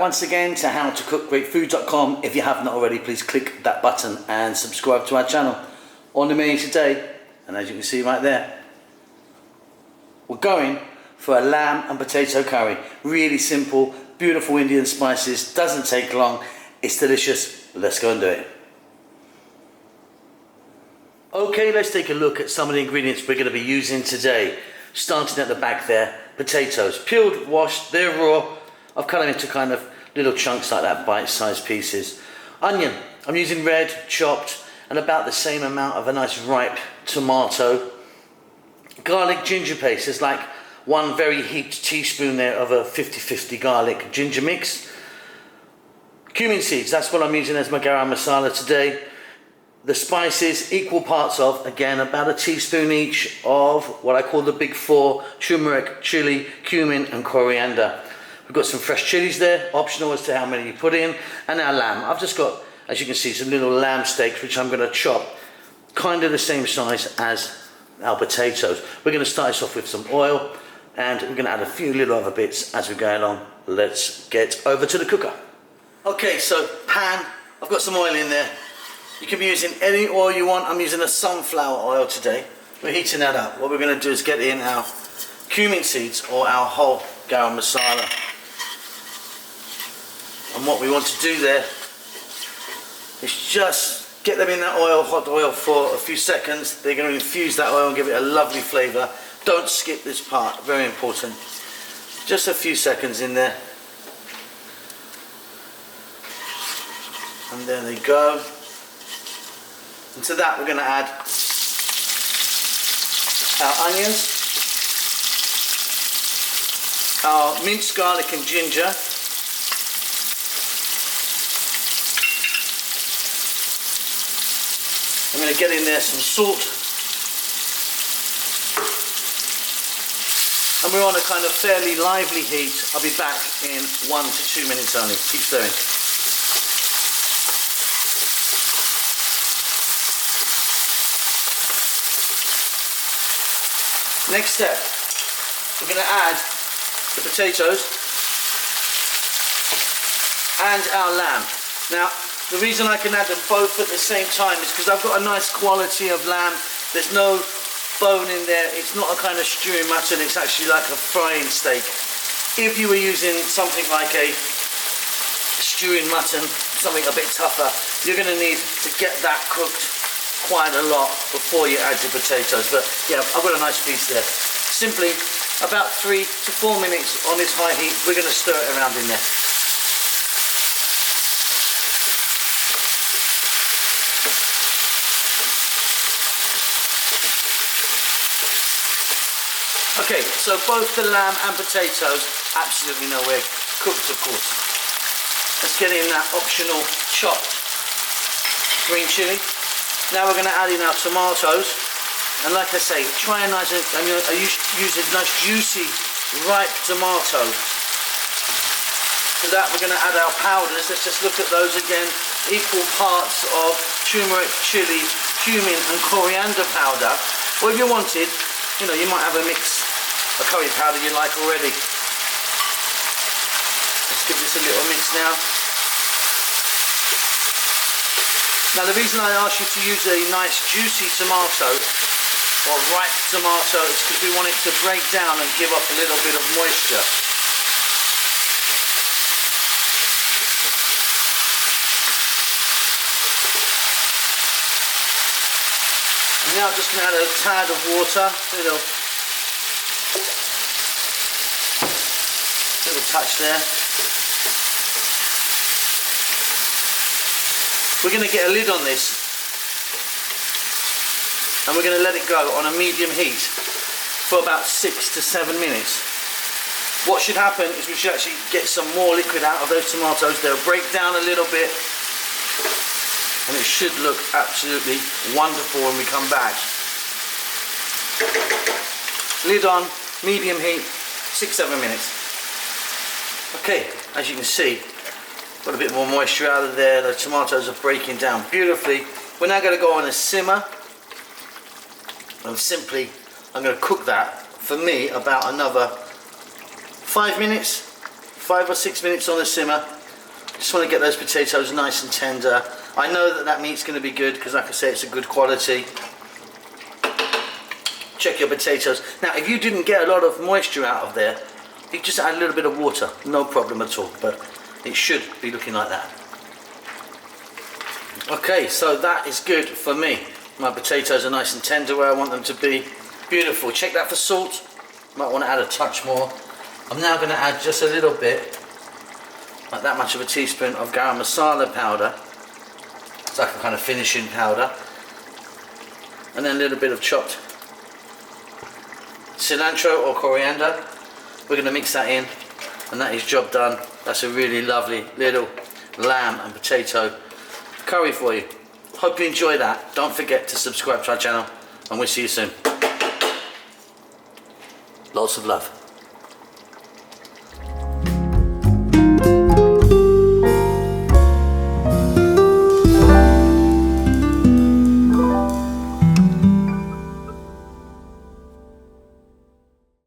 once again to howtocookgreatfood.com. If you haven't already, please click that button and subscribe to our channel. On the menu today, and as you can see right there, we're going for a lamb and potato curry. Really simple, beautiful Indian spices, doesn't take long, it's delicious. Let's go and do it. Okay, let's take a look at some of the ingredients we're going to be using today. Starting at the back there, potatoes, peeled, washed, they're raw. I've cut them into kind of little chunks like that, bite-sized pieces. Onion, I'm using red, chopped, and about the same amount of a nice ripe tomato. Garlic ginger paste, there's like one very heaped teaspoon there of a 50-50 garlic ginger mix. Cumin seeds, that's what I'm using as my garam masala today. The spices, equal parts of, again, about a teaspoon each of what I call the big four: turmeric, chili, cumin and coriander. We've got some fresh chilies there, optional as to how many you put in, and our lamb. I've just got, as you can see, some little lamb steaks which I'm going to chop kind of the same size as our potatoes. We're going to start this off with some oil, and we're going to add a few little other bits as we go along. Let's get over to the cooker. Okay, so pan, I've got some oil in there. You can be using any oil you want. I'm using a sunflower oil today. We're heating that up. What we're going to do is get in our cumin seeds or our whole garam masala. And what we want to do there is just get them in that oil, hot oil, for a few seconds. They're going to infuse that oil and give it a lovely flavour. Don't skip this part, very important. Just a few seconds in there. And there they go. And to that we're going to add our onions, our minced garlic and ginger, I'm going to get in there some salt, and we're on a kind of fairly lively heat. I'll be back in 1 to 2 minutes only. Keep stirring. Next step, we're going to add the potatoes and our lamb. Now, the reason I can add them both at the same time is because I've got a nice quality of lamb. There's no bone in there. It's not a kind of stewing mutton. It's actually like a frying steak. If you were using something like a stewing mutton, something a bit tougher, you're going to need to get that cooked quite a lot before you add your potatoes. But yeah, I've got a nice piece there. Simply about 3 to 4 minutes on this high heat. We're going to stir it around in there. Okay, so both the lamb and potatoes absolutely nowhere cooked, of course. Let's get in that optional chopped green chili. Now we're going to add in our tomatoes, and like I say, try a nice, I use a nice juicy ripe tomato. To that we're going to add our powders. Let's just look at those again. Equal parts of turmeric, chili, cumin and coriander powder. Or if you wanted, you might have a mix of curry powder you like already. Let's give this a little mix now. Now the reason I ask you to use a nice juicy tomato or ripe tomato is because we want it to break down and give off a little bit of moisture. And now I'm just going to add a tad of water, little touch there. We're going to get a lid on this and we're going to let it go on a medium heat for about 6 to 7 minutes. What should happen is we should actually get some more liquid out of those tomatoes. They'll break down a little bit and it should look absolutely wonderful when we come back. Lid on, medium heat, 6-7 minutes. Okay, as you can see, got a bit more moisture out of there. The tomatoes are breaking down beautifully. We're now going to go on a simmer, and simply I'm going to cook that, for me, about another 5 minutes, 5 or 6 minutes on the simmer, Just want to get those potatoes nice and tender. I know that that meat's going to be good because, like I say, it's a good quality. Check your potatoes. Now, if you didn't get a lot of moisture out of there, you just add a little bit of water, no problem at all, but it should be looking like that. Okay, so that is good for me. My potatoes are nice and tender where I want them to be. Beautiful. Check that for salt. Might want to add a touch more. I'm now going to add just a little bit, like that much of a teaspoon of garam masala powder. It's like a kind of finishing powder. And then a little bit of chopped cilantro or coriander. We're going to mix that in, and that is job done. That's a really lovely little lamb and potato curry for you. Hope you enjoy that. Don't forget to subscribe to our channel, and we'll see you soon. Lots of love.